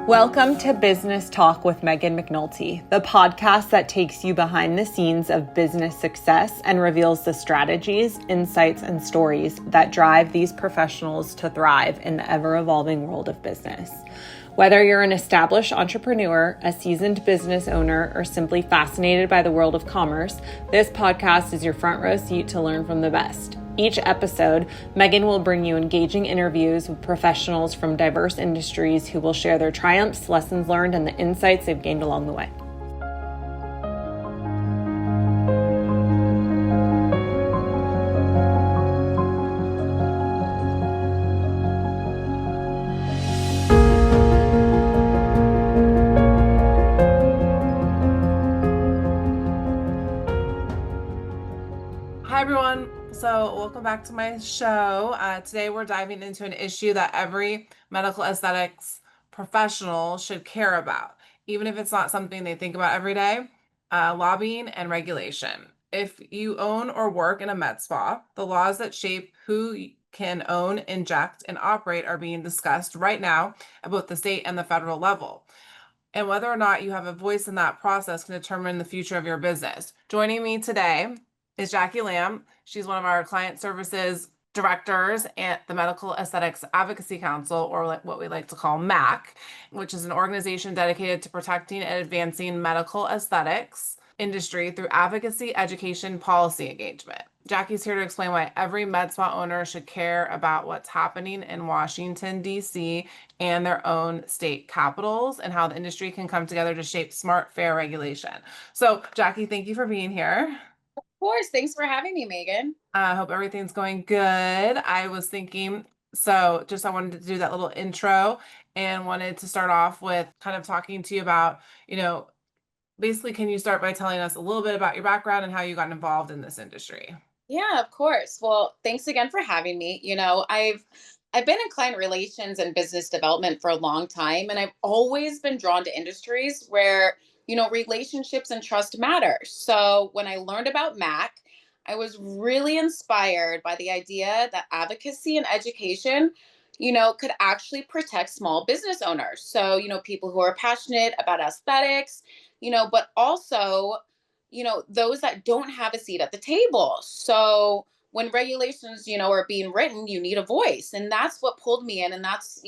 Welcome to Business Talk with Meghan McNulty, the podcast that takes you behind the scenes of business success and reveals the strategies, insights, and stories that drive these professionals to thrive in the ever-evolving world of business. Whether you're an established entrepreneur, a seasoned business owner, or simply fascinated by the world of commerce, this podcast is your front row seat to learn from the best. Each episode, Meghan will bring you engaging interviews with professionals from diverse industries who will share their triumphs, lessons learned, and the insights they've gained along the way. Hi, everyone. So welcome back to my show. Today we're diving into an issue that every medical aesthetics professional should care about, even if it's not something they think about every day, lobbying and regulation. If you own or work in a med spa, the laws that shape who can own, inject, and operate are being discussed right now at both the state and the federal level. And whether or not you have a voice in that process can determine the future of your business. Joining me today is Jackie Lamm. She's one of our client services directors at the Medical Aesthetics Advocacy Council, or what we like to call MAAC, which is an organization dedicated to protecting and advancing medical aesthetics industry through advocacy, education, policy engagement. Jackie's here to explain why every med spa owner should care about what's happening in Washington, D.C. and their own state capitals, and how the industry can come together to shape smart, fair regulation. So, Jackie, thank you for being here. Of course. Thanks for having me, Megan. I hope everything's going good. I was thinking, I wanted to do that little intro and wanted to start off with kind of talking to you about, basically, can you start by telling us a little bit about your background and how you got involved in this industry? Yeah, of course. Well, thanks again for having me. I've been in client relations and business development for a long time, and I've always been drawn to industries where, relationships and trust matter. So when I learned about MAC, I was really inspired by the idea that advocacy and education, could actually protect small business owners. So, people who are passionate about aesthetics, but also, those that don't have a seat at the table. So when regulations, are being written, you need a voice. And that's what pulled me in. And that's,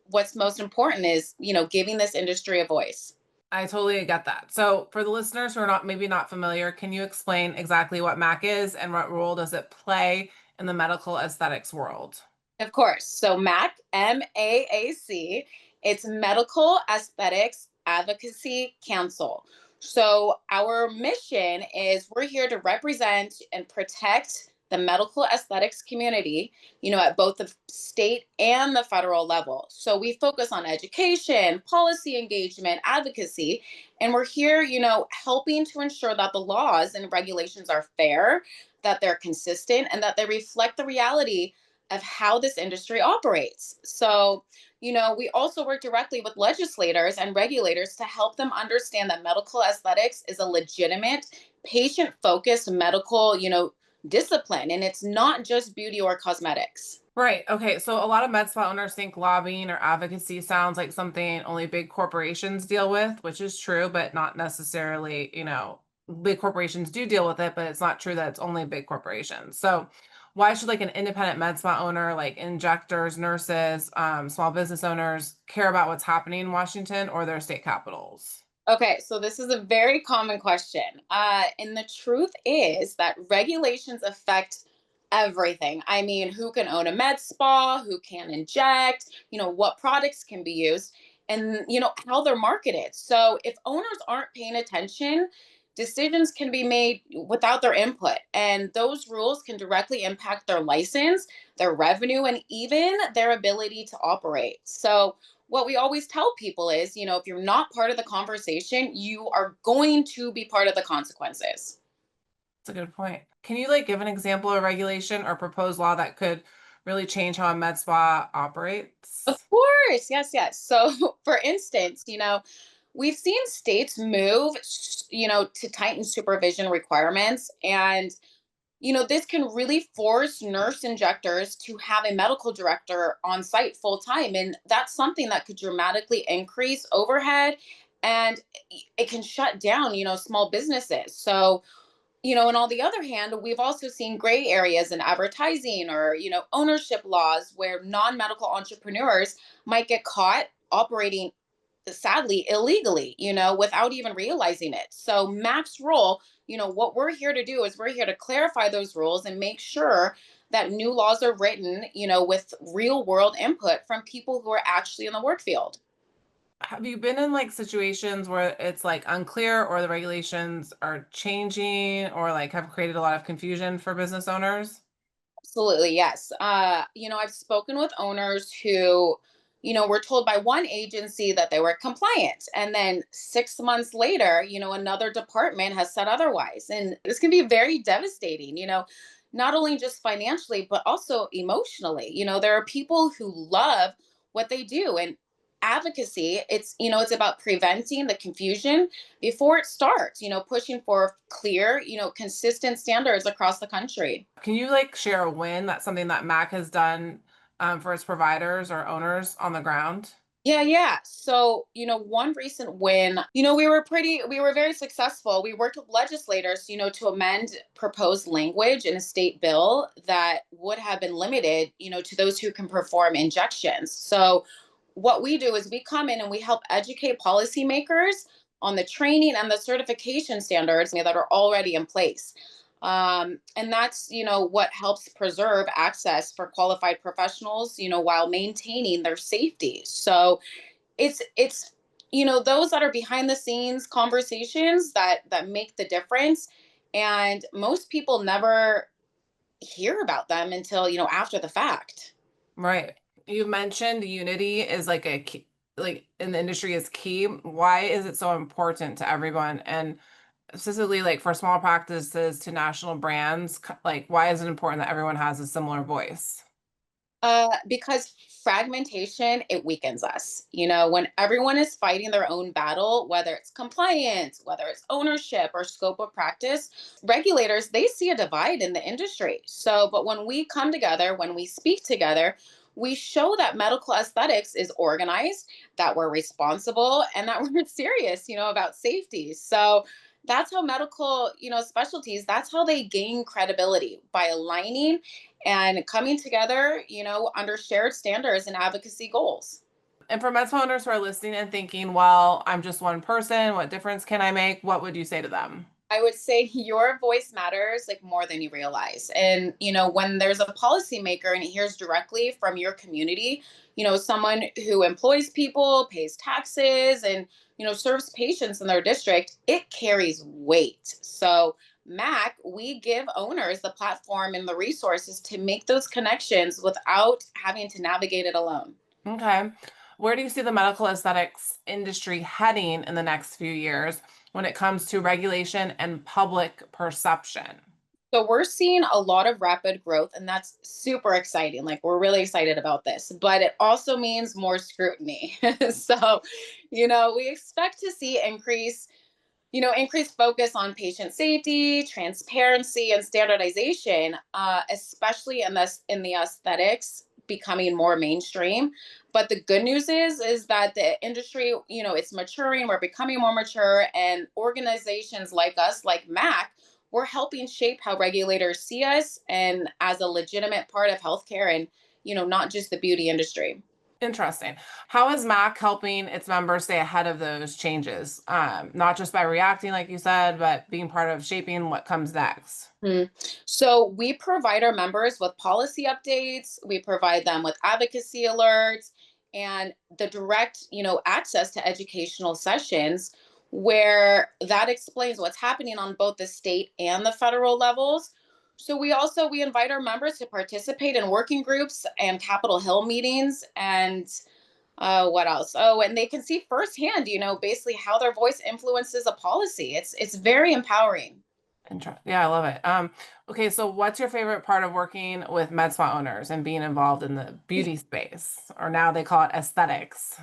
what's most important is, giving this industry a voice. I totally get that. So for the listeners who are maybe not familiar, can you explain exactly what MAC is and what role does it play in the medical aesthetics world? Of course. So MAAC, MAAC, it's Medical Aesthetics Advocacy Council. So our mission is we're here to represent and protect the medical aesthetics community, at both the state and the federal level. So we focus on education, policy engagement, advocacy, and we're here, helping to ensure that the laws and regulations are fair, that they're consistent, and that they reflect the reality of how this industry operates. So, we also work directly with legislators and regulators to help them understand that medical aesthetics is a legitimate, patient-focused medical, discipline, and it's not just beauty or cosmetics. Right. Okay. So a lot of med spa owners think lobbying or advocacy sounds like something only big corporations deal with, which is true, but not necessarily, big corporations do deal with it, but it's not true that it's only big corporations. So why should an independent med spa owner, like injectors, nurses, small business owners, care about what's happening in Washington or their state capitals? Okay, so this is a very common question. And the truth is that regulations affect everything. I mean, who can own a med spa, who can inject, what products can be used, and, how they're marketed. So if owners aren't paying attention, decisions can be made without their input. And those rules can directly impact their license, their revenue, and even their ability to operate. So what we always tell people is, if you're not part of the conversation, you are going to be part of the consequences. That's a good point. Can you give an example of regulation or proposed law that could really change how a med spa operates? Of course. Yes. So for instance, we've seen states move, to tighten supervision requirements. And This can really force nurse injectors to have a medical director on site full time. And that's something that could dramatically increase overhead, and it can shut down, small businesses. So, and on the other hand, we've also seen gray areas in advertising or, ownership laws where non-medical entrepreneurs might get caught operating, sadly, illegally, without even realizing it. So Mac's role, what we're here to do is we're here to clarify those rules and make sure that new laws are written, with real world input from people who are actually in the work field. Have you been in like situations where it's like unclear or the regulations are changing or like have created a lot of confusion for business owners? Absolutely, yes. I've spoken with owners who, were told by one agency that they were compliant. And then 6 months later, another department has said otherwise. And this can be very devastating, not only just financially, but also emotionally. There are people who love what they do. And advocacy, it's about preventing the confusion before it starts, pushing for clear, consistent standards across the country. Can you like share a win? That's something that MAC has done for its providers or owners on the ground. Yeah, yeah. So, one recent win, we were very successful. We worked with legislators, to amend proposed language in a state bill that would have been limited, to those who can perform injections. So, what we do is we come in and we help educate policymakers on the training and the certification standards that are already in place. And that's, what helps preserve access for qualified professionals, while maintaining their safety. So it's those that are behind the scenes conversations that make the difference. And most people never hear about them until, after the fact. Right. You mentioned unity is like a key, like in the industry is key. Why is it so important to everyone? And specifically like for small practices to national brands, like why is it important that everyone has a similar voice? Because fragmentation, it weakens us. When everyone is fighting their own battle, whether it's compliance, whether it's ownership or scope of practice, regulators, they see a divide in the industry. So, but when we come together, when we speak together, we show that medical aesthetics is organized, that we're responsible, and that we're serious, about safety. So that's how medical, specialties, that's how they gain credibility, by aligning and coming together, under shared standards and advocacy goals. And for med spa owners who are listening and thinking, well, I'm just one person, what difference can I make? What would you say to them? I would say your voice matters like more than you realize. And, when there's a policymaker and it hears directly from your community, someone who employs people, pays taxes, and, serves patients in their district, it carries weight. So, MAC, we give owners the platform and the resources to make those connections without having to navigate it alone. Okay. Where do you see the medical aesthetics industry heading in the next few years when it comes to regulation and public perception? So we're seeing a lot of rapid growth, and that's super exciting. Like, we're really excited about this, but it also means more scrutiny. So, we expect to see increased focus on patient safety, transparency, and standardization, especially in the aesthetics becoming more mainstream. But the good news is that the industry, it's maturing. We're becoming more mature, and organizations like us, like MAC, we're helping shape how regulators see us and as a legitimate part of healthcare, and not just the beauty industry. Interesting. How is MAC helping its members stay ahead of those changes? Not just by reacting, like you said, but being part of shaping what comes next. So we provide our members with policy updates, we provide them with advocacy alerts, and the direct, access to educational sessions where that explains what's happening on both the state and the federal levels. So we invite our members to participate in working groups and Capitol Hill meetings, and what else? Oh, and they can see firsthand, basically how their voice influences a policy. It's very empowering. Yeah, I love it. Okay, so what's your favorite part of working with med spa owners and being involved in the beauty space, or now they call it aesthetics?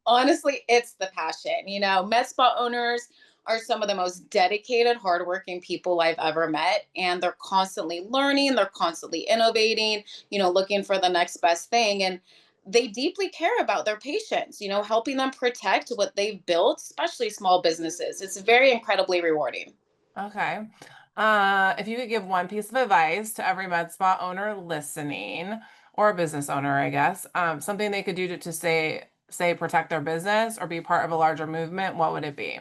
Honestly, it's the passion. Med spa owners, are some of the most dedicated, hardworking people I've ever met. And they're constantly learning, they're constantly innovating, looking for the next best thing. And they deeply care about their patients, helping them protect what they've built, especially small businesses. It's very incredibly rewarding. Okay. If you could give one piece of advice to every med spa owner listening, or a business owner, I guess, something they could do to say protect their business or be part of a larger movement, what would it be?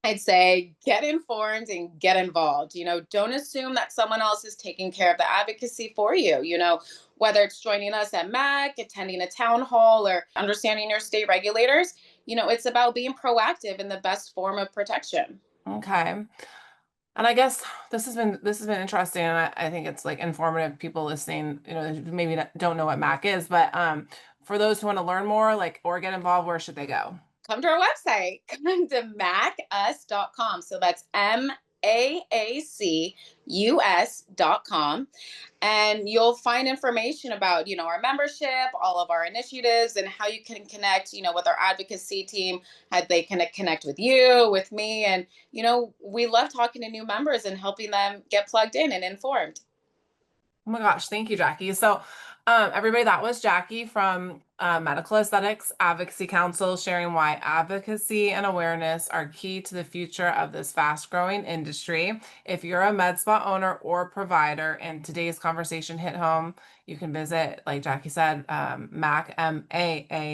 I'd say get informed and get involved. Don't assume that someone else is taking care of the advocacy for you. Whether it's joining us at MAAC, attending a town hall, or understanding your state regulators, it's about being proactive in the best form of protection. Okay. And I guess this has been interesting, and I think it's like informative. People listening, maybe don't know what MAAC is, but for those who want to learn more, or get involved, where should they go? Come to our website. Come to MAACus.com. So that's MAACUS.com. And you'll find information about, our membership, all of our initiatives, and how you can connect, with our advocacy team, how they can connect with you, with me. And, we love talking to new members and helping them get plugged in and informed. Oh my gosh, thank you, Jackie. So, everybody, that was Jackie from Medical Aesthetics Advocacy Council sharing why advocacy and awareness are key to the future of this fast-growing industry. If you're a med spa owner or provider and today's conversation hit home, you can visit, like Jackie said, MAAC,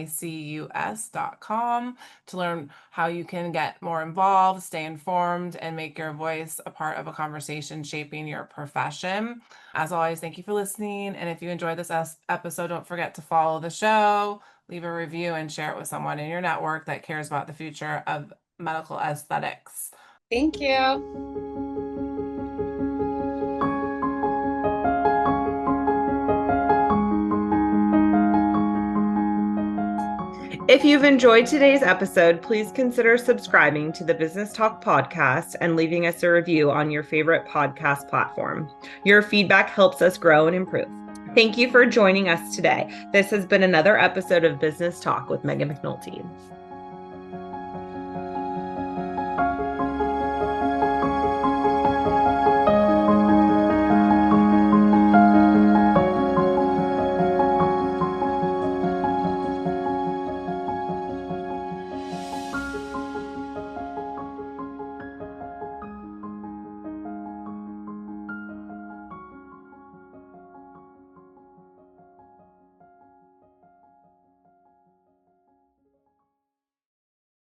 MAACUS.com to learn how you can get more involved, stay informed, and make your voice a part of a conversation shaping your profession. As always, thank you for listening. And if you enjoyed this episode, don't forget to follow the show, leave a review, and share it with someone in your network that cares about the future of medical aesthetics. Thank you. If you've enjoyed today's episode, please consider subscribing to the Business Talk podcast and leaving us a review on your favorite podcast platform. Your feedback helps us grow and improve. Thank you for joining us today. This has been another episode of Business Talk with Meghan McNulty.